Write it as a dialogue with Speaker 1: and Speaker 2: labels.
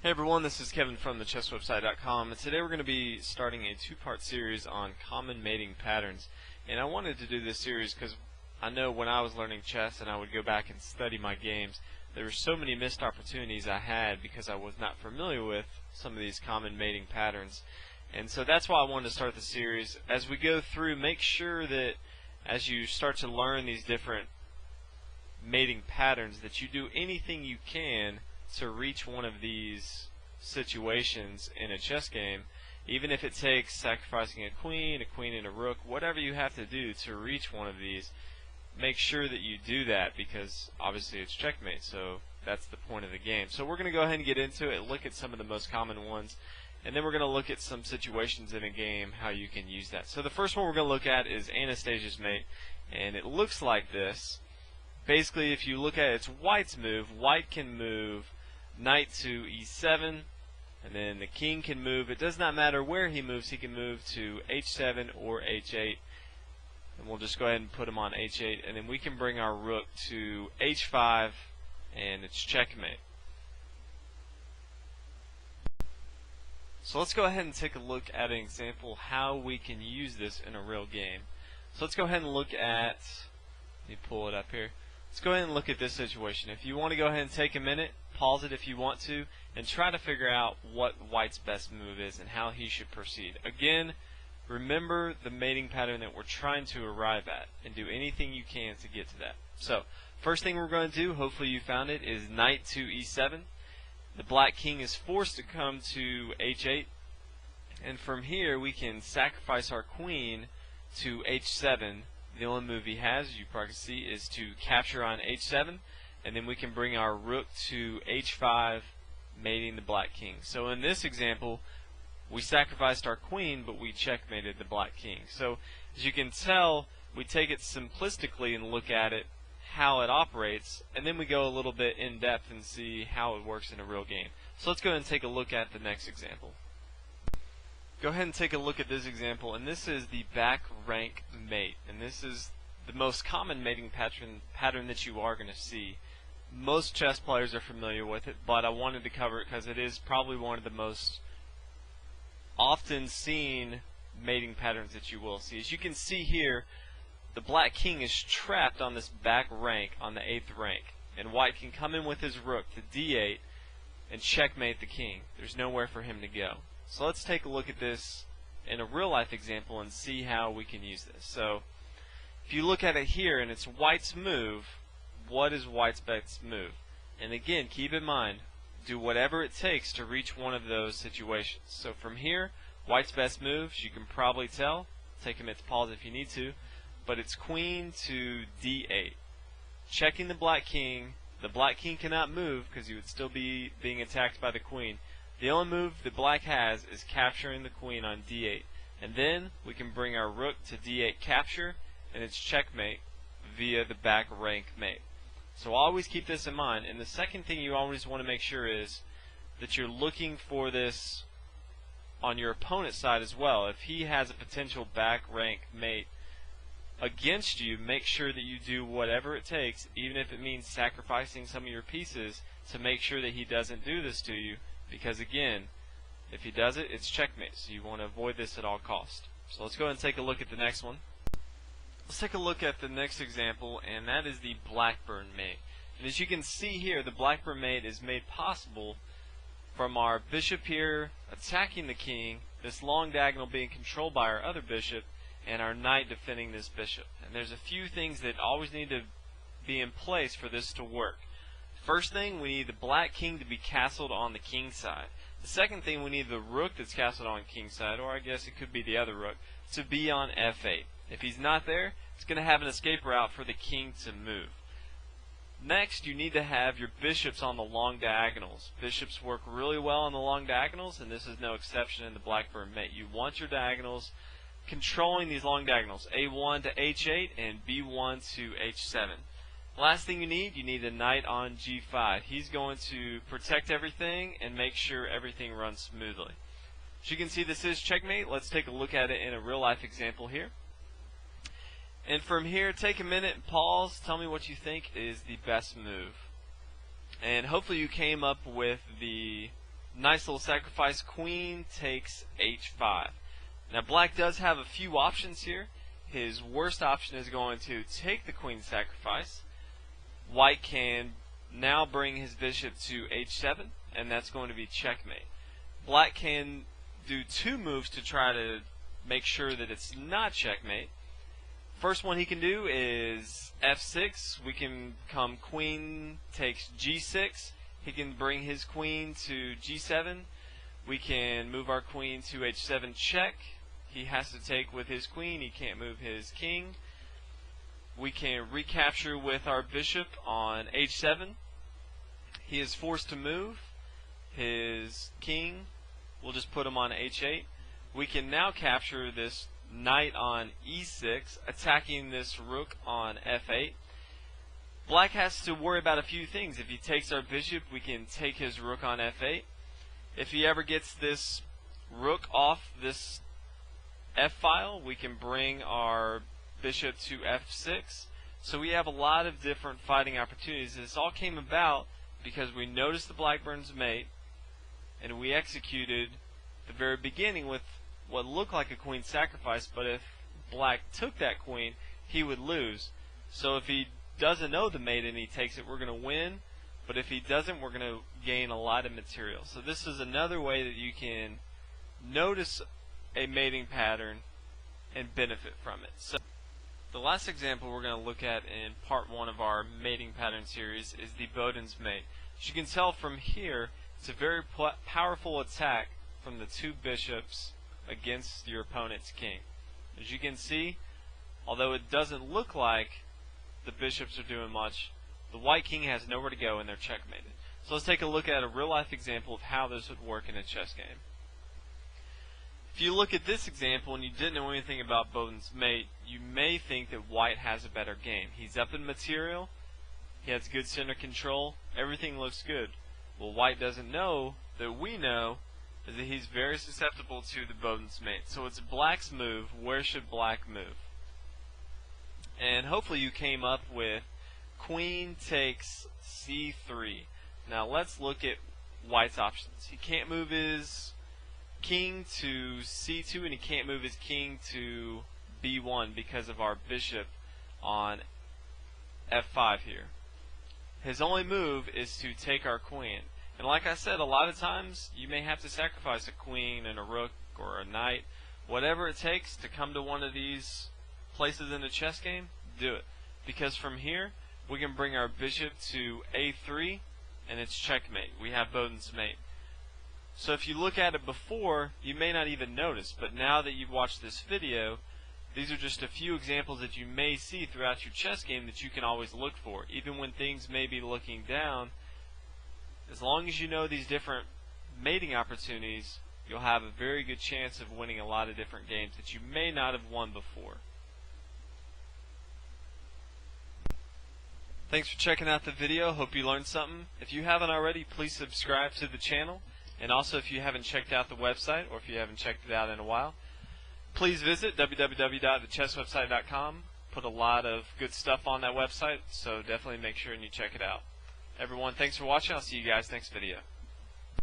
Speaker 1: Hey everyone, this is Kevin from thechesswebsite.com, and today we're going to be starting a two-part series on common mating patterns. And I wanted to do this series because I know when I was learning chess and I would go back and study my games, there were so many missed opportunities I had because I was not familiar with some of these common mating patterns. And so that's why I wanted to start the series. As we go through, make sure that as you start to learn these different mating patterns that you do anything you can to reach one of these situations in a chess game, even if it takes sacrificing a queen and a rook, whatever you have to do to reach one of these, make sure that you do that, because obviously it's checkmate, so that's the point of the game. So we're going to go ahead and get into it, look at some of the most common ones, and then we're going to look at some situations in a game, how you can use that. So the first one we're going to look at is Anastasia's mate, and it looks like this. Basically, if you look at it, it's white's move. White can move knight to e7, and then the king can move. It does not matter where he moves. He can move to h7 or h8, and we'll just go ahead and put him on h8, and then we can bring our rook to h5, and it's checkmate. So let's go ahead and take a look at an example how we can use this in a real game. So let's go ahead and look at, let me pull it up here. Let's go ahead and look at this situation. If you want to go ahead and take a minute, pause it if you want to, and try to figure out what white's best move is and how he should proceed. Again, remember the mating pattern that we're trying to arrive at, and do anything you can to get to that. So, first thing we're going to do, hopefully you found it, is knight to e7. The black king is forced to come to h8, and from here we can sacrifice our queen to h7. The only move he has, as you probably see, is to capture on h7, and then we can bring our rook to h5, mating the black king. So in this example, we sacrificed our queen, but we checkmated the black king. So as you can tell, we take it simplistically and look at it, how it operates, and then we go a little bit in depth and see how it works in a real game. So let's go ahead and take a look at the next example. Go ahead and take a look at this example, and this is the back rank mate, and this is the most common mating pattern that you are going to see. Most chess players are familiar with it, but I wanted to cover it because it is probably one of the most often seen mating patterns that you will see. As you can see here, the black king is trapped on this back rank on the 8th rank, and white can come in with his rook to d8 and checkmate the king. There's nowhere for him to go. So let's take a look at this in a real life example and see how we can use this. So if you look at it here and it's white's move, what is white's best move? And again, keep in mind, do whatever it takes to reach one of those situations. So from here, white's best moves, you can probably tell, take a minute to pause if you need to, but it's queen to d8. Checking the black king cannot move because he would still be being attacked by the queen. The only move the black has is capturing the queen on d8, and then we can bring our rook to d8 capture, and it's checkmate via the back rank mate. So always keep this in mind. And the second thing you always want to make sure is that you're looking for this on your opponent's side as well. If he has a potential back rank mate against you, make sure that you do whatever it takes, even if it means sacrificing some of your pieces, to make sure that he doesn't do this to you. Because again, if he does it, it's checkmate, so you want to avoid this at all costs. So let's go ahead and take a look at the next one. Let's take a look at the next example, and that is the Blackburne mate. And as you can see here, the Blackburne mate is made possible from our bishop here attacking the king, this long diagonal being controlled by our other bishop, and our knight defending this bishop. And there's a few things that always need to be in place for this to work. First thing, we need the black king to be castled on the king side. The second thing, we need the rook that's castled on king side, or I guess it could be the other rook, to be on f8. If he's not there, it's going to have an escape route for the king to move. Next, you need to have your bishops on the long diagonals. Bishops work really well on the long diagonals, and this is no exception in the Blackburne mate. You want your diagonals controlling these long diagonals, a1 to h8 and b1 to h7. Last thing you need a knight on g5. He's going to protect everything and make sure everything runs smoothly. As you can see, this is checkmate. Let's take a look at it in a real life example here. And from here, take a minute and pause. Tell me what you think is the best move. And hopefully you came up with the Nice little sacrifice. Queen takes h5. Now black does have a few options here. His worst option is going to take the queen sacrifice. White can now bring his bishop to h7, and that's going to be checkmate. Black can do two moves to try to make sure that it's not checkmate. First one he can do is f6. We can come queen takes g6. He can bring his queen to g7. We can move our queen to h7 check. He has to take with his queen. He can't move his king. We can recapture with our bishop on h7. He is forced to move his king. We'll just put him on h8. We can now capture this knight on e6, attacking this rook on f8. Black has to worry about a few things. If he takes our bishop, we can take his rook on f8. If he ever gets this rook off this f-file, we can bring our bishop to f6. So we have a lot of different fighting opportunities. This all came about because we noticed the Blackburn's mate, and we executed the very beginning with what looked like a queen sacrifice, but if black took that queen, he would lose. So if he doesn't know the mate and he takes it, we're going to win, but if he doesn't, we're going to gain a lot of material. So this is another way that you can notice a mating pattern and benefit from it. So the last example we're going to look at in part 1 of our mating pattern series is the Boden's mate. As you can tell from here, it's a very powerful attack from the two bishops against your opponent's king. As you can see, although it doesn't look like the bishops are doing much, the white king has nowhere to go and they're checkmated. So let's take a look at a real life example of how this would work in a chess game. If you look at this example and you didn't know anything about Boden's mate, you may think that white has a better game. He's up in material, he has good center control, everything looks good. Well, white doesn't know that we know is that he's very susceptible to the Boden's mate. So it's black's move. Where should black move? And hopefully you came up with queen takes c3. Now let's look at white's options. He can't move his king to c2, and he can't move his king to b1 because of our bishop on f5 here. His only move is to take our queen. And like I said, a lot of times you may have to sacrifice a queen and a rook or a knight, whatever it takes to come to one of these places in a chess game, do it. Because from here, we can bring our bishop to a3, and it's checkmate. We have Boden's mate. So if you look at it before, you may not even notice, but now that you've watched this video, these are just a few examples that you may see throughout your chess game that you can always look for. Even when things may be looking down, as long as you know these different mating opportunities, you'll have a very good chance of winning a lot of different games that you may not have won before. Thanks for checking out the video. Hope you learned something. If you haven't already, please subscribe to the channel. And also, if you haven't checked out the website, or if you haven't checked it out in a while, please visit www.thechesswebsite.com. Put a lot of good stuff on that website, so definitely make sure and you check it out. Everyone, thanks for watching. I'll see you guys next video.